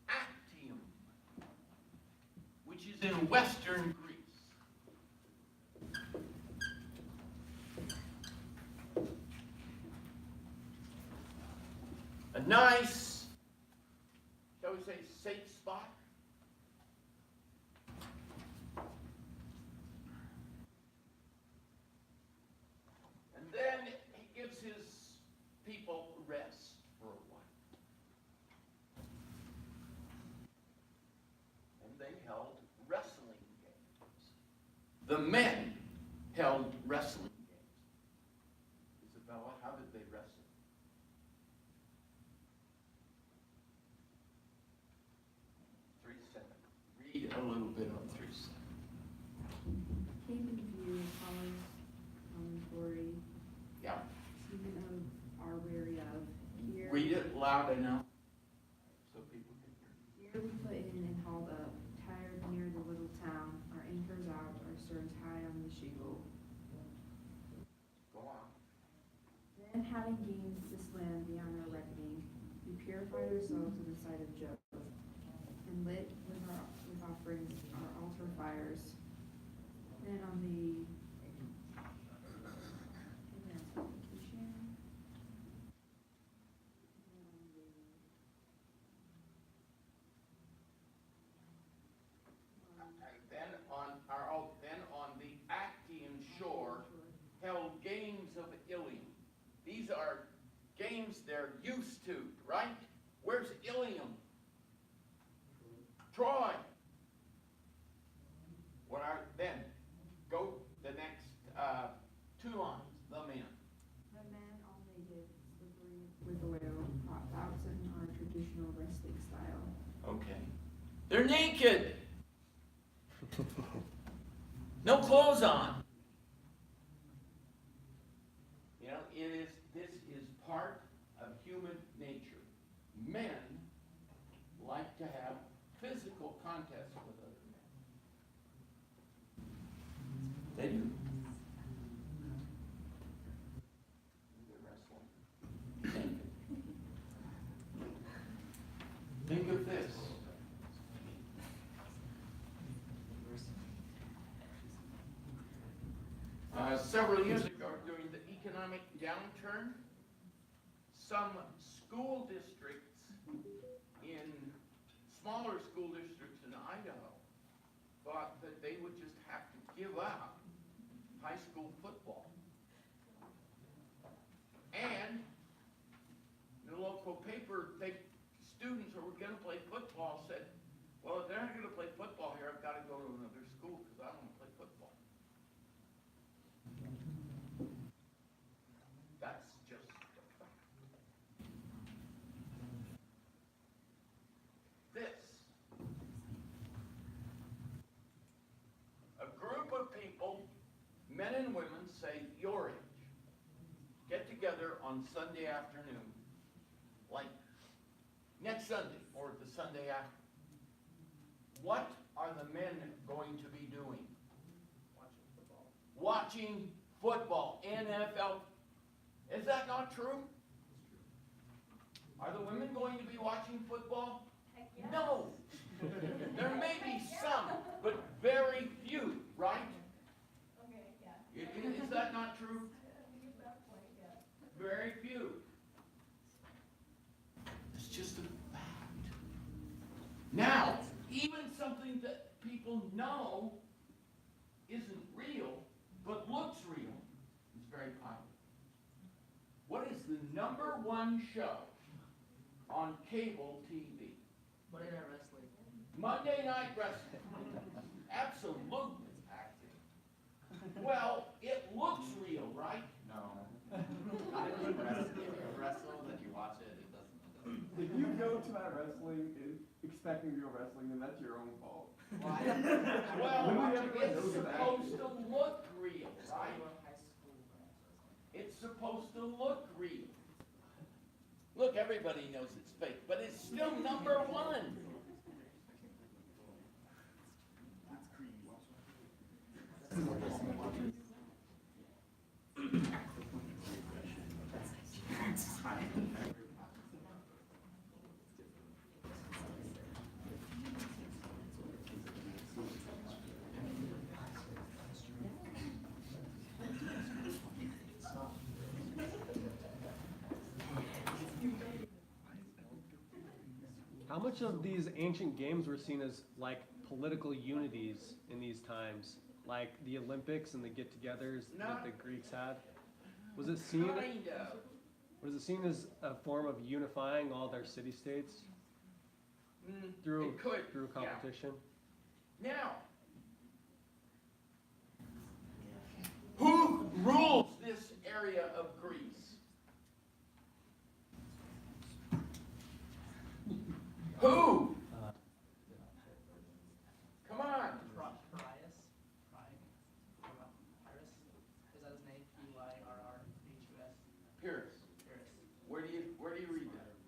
Actium, which is in western Greece. A nice, shall we say, safe spot. And then he gives his people rest for a while. And they held wrestling games. The men held wrestling games. Isabella, how did they wrestle? 3:7. Read a little bit on 3:7. Came in view, colors, glory, Yeah. season of our weary of. Here, Read it loud enough so people can hear. here we put in and hauled up, tired near the little town, our anchors out, our sterns high on the shingle. Go on. Then having gained this land beyond our reckoning, we purified ourselves in the sight of Jove, and lit with offerings our altar fires. Then on the application, Then on the Actian shore held games of Ilium. These are games they're used to, right? Where's Ilium? Troy. What are then? Go the next 2 lines. The men. the men all naked, slippery with oil, hot bouts in our traditional wrestling style. Okay. They're naked. No clothes on. You know, this is part of human nature. Men like to have physical contests with other men. They do. They're wrestling. Think of this. Several years ago, during the economic downturn, some school districts smaller school districts in Idaho thought that they would just have to give up high school football. And the local paper, students who were going to play football said, well, if they're not going to play football here, I've got to go to another school because I don't want to play football. That's just a fact. This. A group of people, men and women, say your age, get together on Sunday afternoon, like next Sunday or the Sunday after. What are the men going to be doing? Watching football. NFL. Is that not true? Are the women going to be watching football? Heck yes. No. There may be some, but very few, right? Okay, yeah. Is that not true? Very few. It's just a fact. Now, even something that people know isn't real, but looks real, is very popular. What is the #1 show on cable TV? Monday Night Wrestling. Monday Night Wrestling. Absolutely. Well, it looks real, right? No. Not if you wrestle, then you watch it, it doesn't. If you go to that wrestling expecting real wrestling, then that's your own fault. Well, I don't Well, Nobody ever it's knows that. supposed to look real, right? It's supposed to look real. Look, everybody knows it's fake, but it's still number one. How much of these ancient games were seen as like political unities in these times? Like the Olympics and the get-togethers that the Greeks had? Was it seen? Kind of. Was it seen as a form of unifying all their city-states through It could, through yeah. competition? Now, who rules this area of Greece? Who? Come on. Pyrrhus? Pyrrhus? Is that his name? Pyrrhus? Pyrrhus. Pyrrhus. Where do you read that?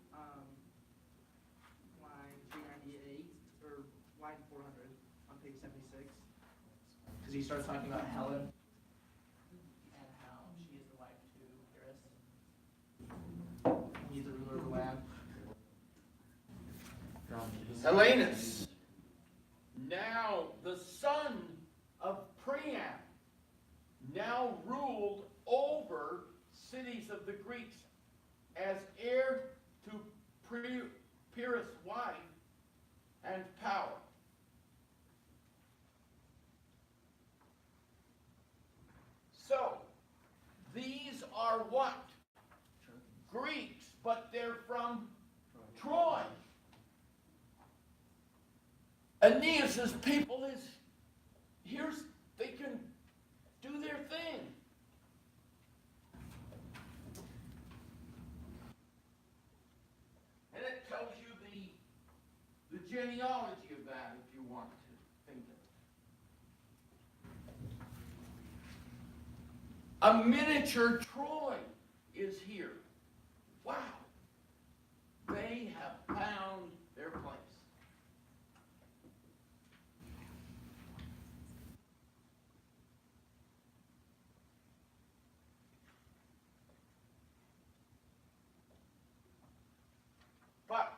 Line 398, or line 400 on page 76. Because he starts talking about Helen and how she is the wife to Pyrrhus. He's the ruler of the land. Helenus, now the son of Priam, now ruled over cities of the Greeks as heir to Pyrrhus' wife and power. So, these are what? Greeks, but they're from Troy. Aeneas's people they can do their thing. And it tells you the genealogy of that if you want to think of it. A miniature Troy is here. Wow. They have found their place. But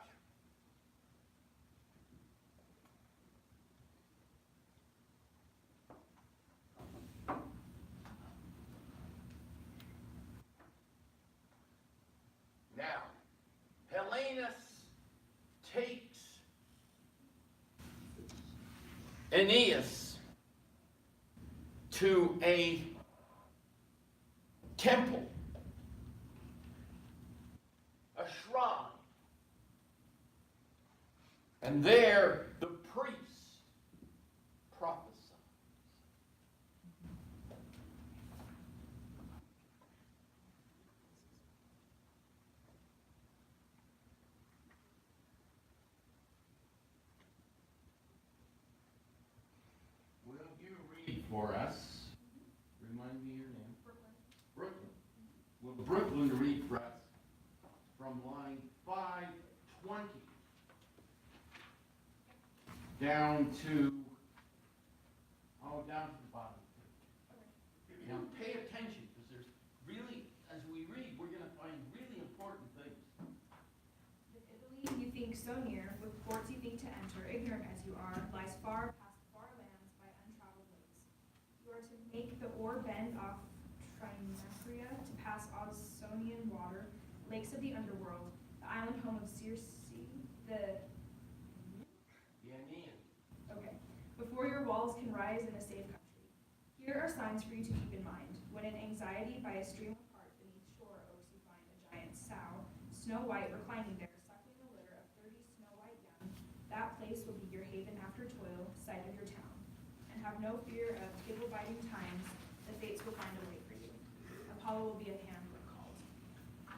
now, Helenus takes Aeneas to a temple, a shrine. And there, the priest prophesies. Will you read for us? Remind me your name. Brooklyn. Will Brooklyn read for us from line 520? Down to the bottom. Now pay attention, because there's really, as we read, we're going to find really important things. The Italy you think so near, with ports you think to enter, ignorant as you are, lies far past far lands by untraveled ways. You are to make the oar bend off Trinacria to pass Ausonian water, lakes of the underworld, the island home of Circe, the Okay. Before your walls can rise in a safe country. Here are signs for you to keep in mind. When in anxiety by a stream apart beneath shore oaks you find a giant sow, snow white reclining there, suckling a litter of 30 snow white young, that place will be your haven after toil, site of your town. And have no fear of gibble-biting times, the Apollo will be a hand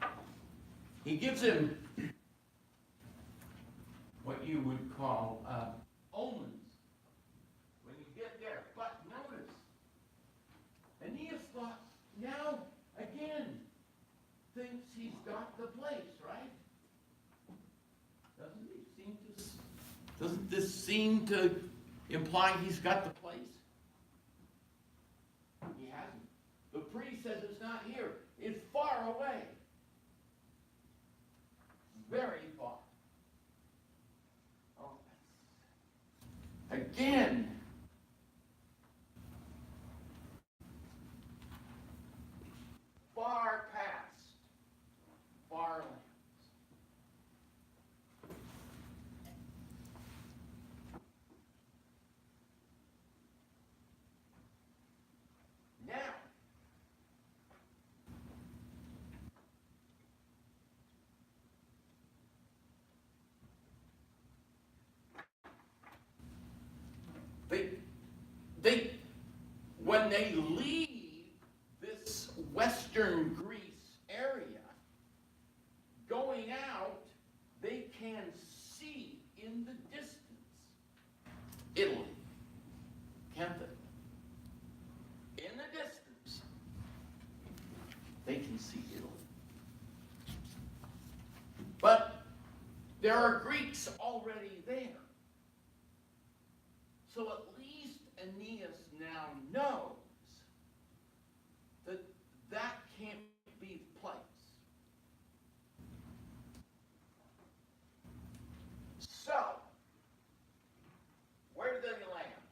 called. He gives him what you would call omens when you get there. But notice, Aeneas thought, now again, thinks he's got the place, right? Doesn't this seem to imply he's got the place? He hasn't. The priest says it's not here. It's far away. Very far. Oh, again. Far past. Far lands. Now, when they leave this western Greece area, going out, they can see in the distance Italy, can't they? In the distance, they can see Italy. But there are Greeks already there. So at least Aeneas now knows that that can't be the place. So, where do they land?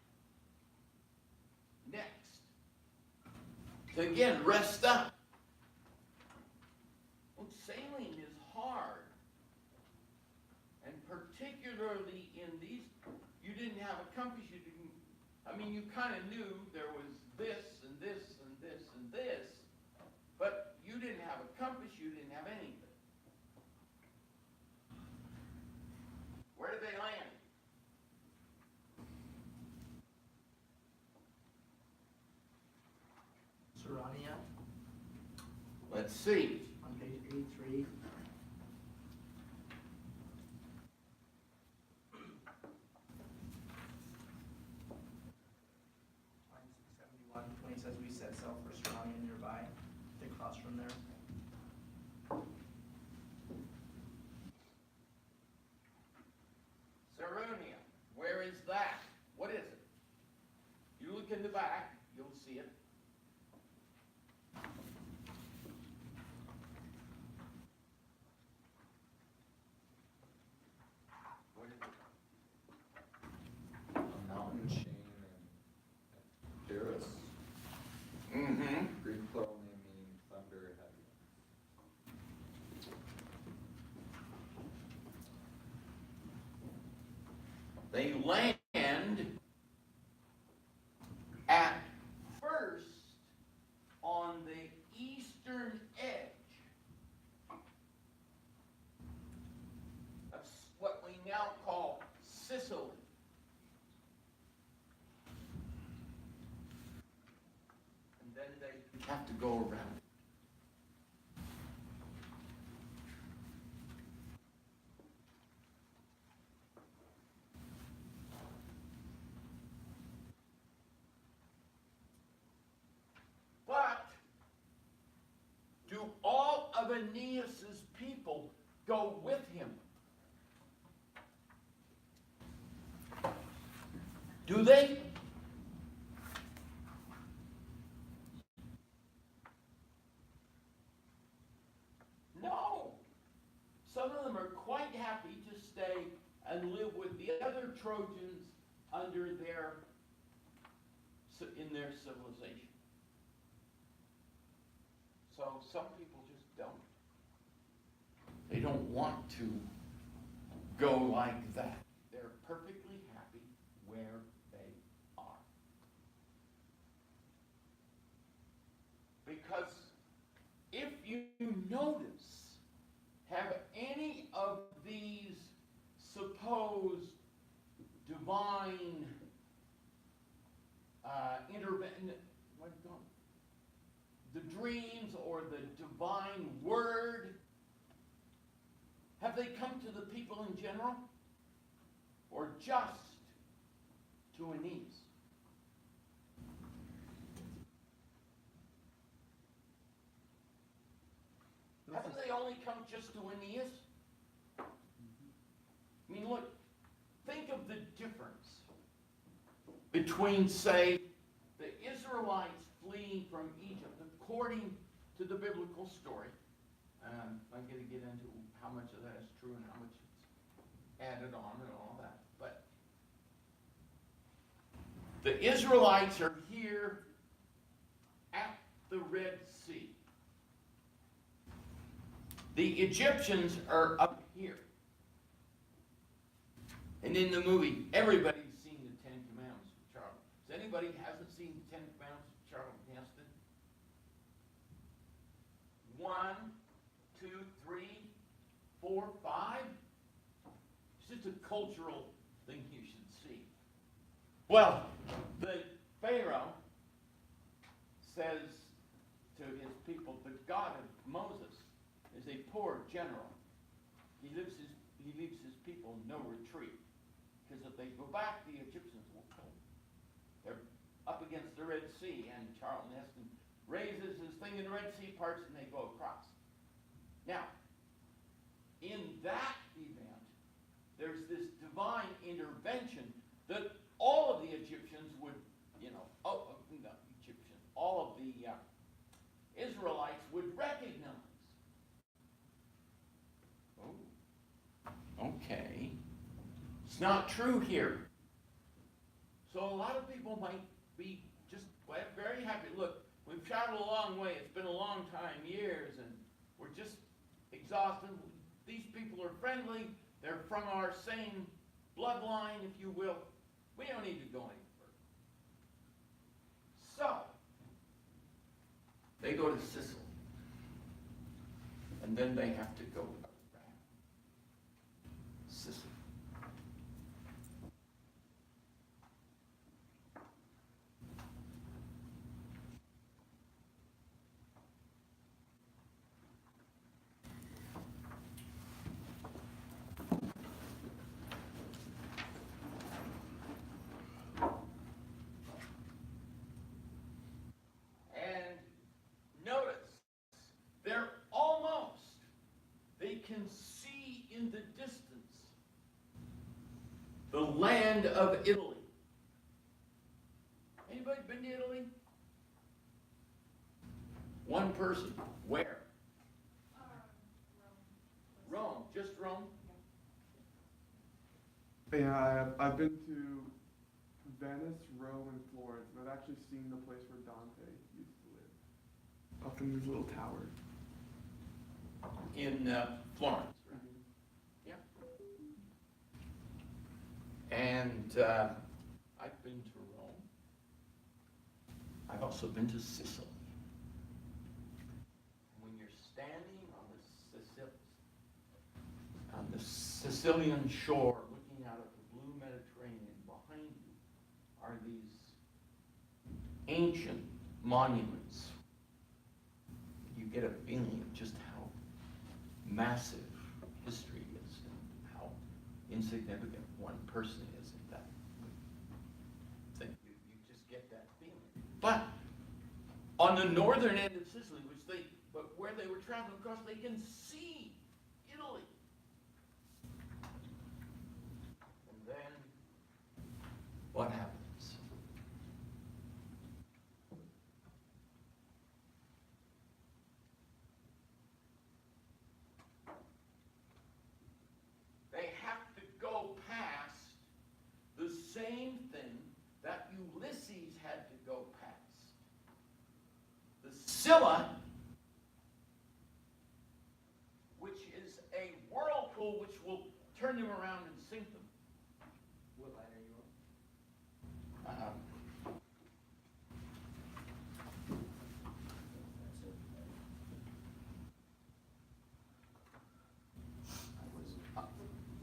Next. So again, rest up. Well, sailing is hard. And particularly in these, you didn't have a compass, you kind of knew there was this and this and this and this, but you didn't have a compass, you didn't have anything. Where did they land? Sarania, Let's see. on page 83. Line 671, when he says we set sail for Sarania nearby, they cross from there. Saronia. Where is that? What is it? You look in the back, you'll see it. What is it? A mountain chain and Epirus. Mm-hmm. Greek plural name meaning thunder heavy. They land at first on the eastern edge. That's what we now call Sicily. And then they have to go around it. But do all of Aeneas's people go with him? Do they? No. Some of them are quite happy to stay and live with the other Trojans under in their civilization. So some people just don't. They don't want to go like that. They're perfectly happy where they are. Because if you notice, have any of these supposed divine intervention, the dreams or the divine word, have they come to the people in general? Or just to Aeneas? Haven't they only come just to Aeneas? I mean, look, think of the difference between, say, the Israelites fleeing from Egypt, according to the biblical story. I'm going to get into how much of that is true and how much it's added on and all that. But the Israelites are here at the Red Sea. The Egyptians are up here. And in the movie, everybody's seen the Ten Commandments with Charlton. Does anybody hasn't seen the Ten Commandments with Charlton Heston? 1, 2, 3, 4, 5. It's just a cultural thing you should see. Well, the Pharaoh says to his people, the God of Moses is a poor general. He leaves his people no retreat. Because if they go back, the Egyptians will kill them. They're up against the Red Sea, and Charlton Heston raises his thing in the Red Sea parts, and they go across. Now, in that event, there's this divine intervention that all of the Egyptians would, not Egyptians, all of the Israelites would recognize. Oh, okay. It's not true here. So a lot of people might be just very happy. Look, we've traveled a long way. It's been a long time, years, and we're just exhausted. These people are friendly. They're from our same bloodline, if you will. We don't need to go any further. So, they go to Sicily. And then they have to go around Sicily. Can see in the distance the land of Italy. Anybody been to Italy? One person. Where? Rome. Just Rome? Yeah, I've been to Venice, Rome, and Florence, and I've actually seen the place where Dante used to live, up in these little towers. In Florence, right? Yeah. And I've been to Rome. I've also been to Sicily. When you're standing on the Sicilian shore, looking out at the blue Mediterranean, behind you are these ancient monuments. You get a feeling of just how massive history is and how insignificant one person is in that thing. You just get that feeling. But on the northern end of Sicily, but where they were traveling across, they can see Italy. And then what happens? Same thing that Ulysses had to go past. The Scylla, which is a whirlpool which will turn them around and sink them. What line are you on?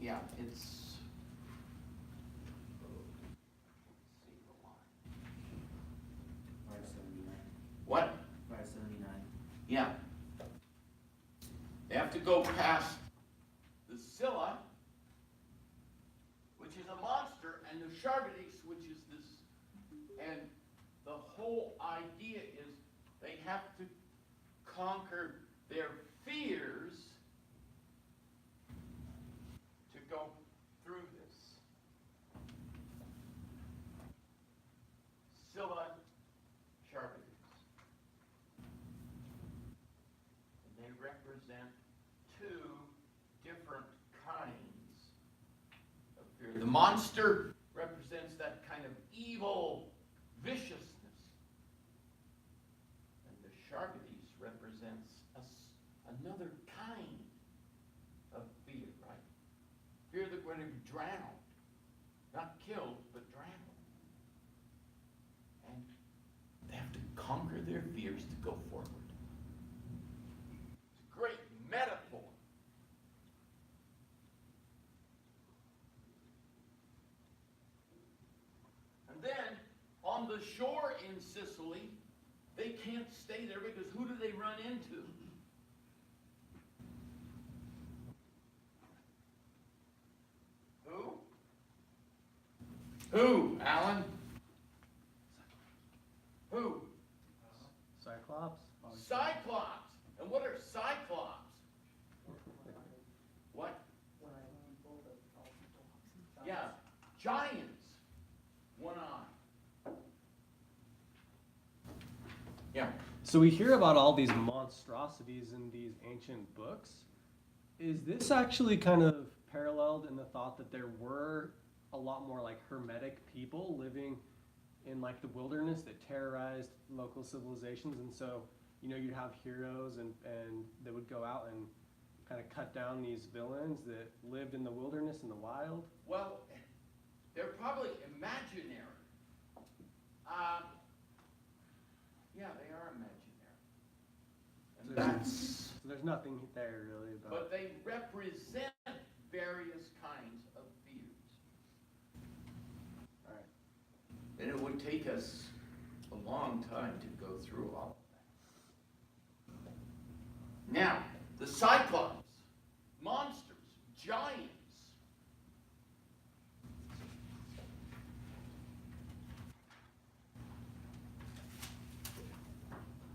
Yeah, it's. What? 579. have to go past the Scylla, which is a monster, and the Shargades, which is this. And the whole idea is they have to conquer their fears to go through this. Scylla, Shargades. And they represent two different kinds of fear. The monster represents that kind of evil viciousness. And the Shargades represents another kind of fear, right? Fear that we're going to be drowned. Not killed, but drowned. And they have to conquer their fears to go forward. It's a great metaphor. And then, on the shore in Sicily, they can't stay there because who do they run into? Who? Who, Alan? Who? Cyclops? Cyclops. And what are Cyclops? What? Yeah, giants. One eye. Yeah. So we hear about all these monstrosities in these ancient books. Is this actually kind of paralleled in the thought that there were a lot more like hermetic people living in like the wilderness that terrorized local civilizations, and so you'd have heroes and they would go out and kind of cut down these villains that lived in the wilderness in the wild? Well, they're probably imaginary. Yeah, they are imaginary. And that's. So there's nothing there really about. But they represent various kinds of fears. All right. And it would take us a long time to go through all of that. Now, the Cyclops, monsters, giants.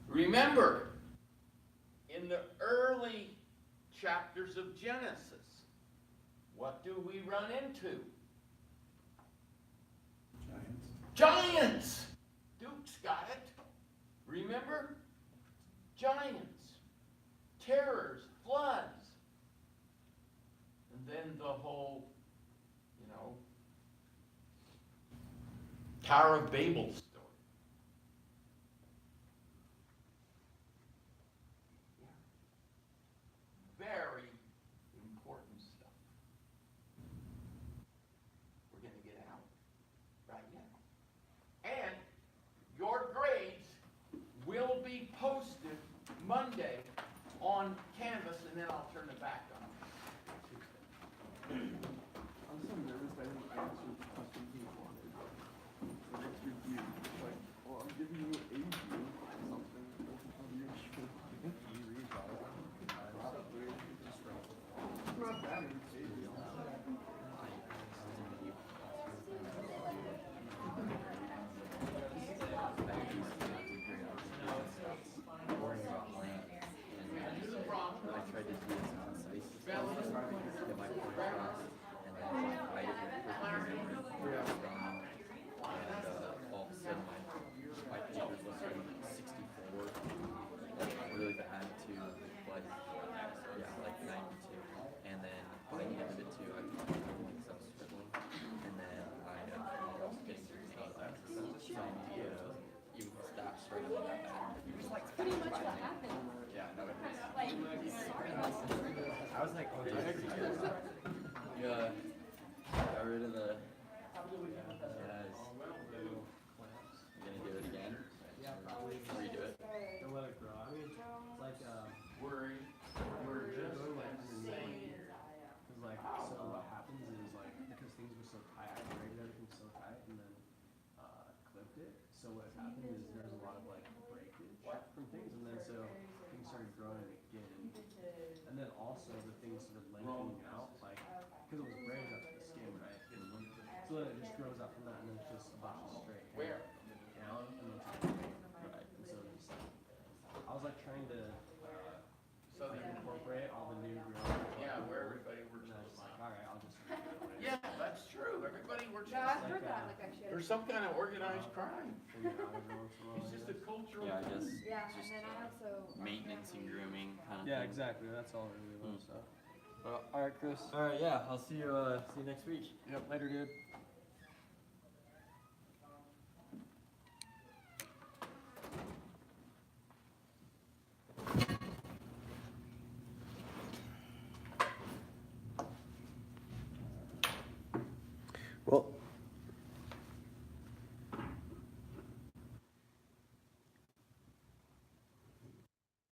Remember, in the early chapters of Genesis, what do we run into? Giants! Duke's got it. Remember? Giants. Terrors, floods. And then the whole, Tower of Babel story. Very important stuff. We're going to get out right now. And your grades will be posted Monday on Canvas, and then I'll turn it back on. I'm so nervous I didn't answer the questions you wanted. So what's your view? Like, well, I'm giving you a view or something. Probably. It's not bad in a view. Worrying about land. And I tried to do this concise as possible, get my point across, and then I didn't and all of a sudden my papers was like 64, like really bad to like, like 92. And then by the end of it too, I was struggling because I was scribbling, and then I was getting through some of that stuff. So even stats started to that bad. That's pretty much what happened. Yeah, no, it was. Like, I was like, oh, this is pretty good. Yeah, got rid of the. Yes. You gonna do it again? Yeah, probably. Redo it. And let it grow. I mean, it's like We're just just like saying. because like so what happens is like because things were so tight, I graded everything so tight and then clipped it. So what happened is there's a lot of like breakage from things, and then so things started growing again, and then all also the things that are lengthening out, like, because it was braided up to the skin, right? So then it just grows out from that, and then it's just a bunch of straight hair. Down, and then it's right, and so it's just, I was like trying to, So like, then, incorporate all the new growth. yeah, where everybody works. And I was like, alright, I'll just. Yeah, that's true. Everybody works. No, I've heard like, that, like I should. There's some kind of organized crime. Figure it out every once in a while, It's just a cultural. Yeah, I guess Yeah, and just then I also. maintenance and grooming kind of Yeah, thing. exactly, that's all it really was, so. Well, alright, Chris. Alright, yeah, I'll see you next week. Yep, later, dude. Well,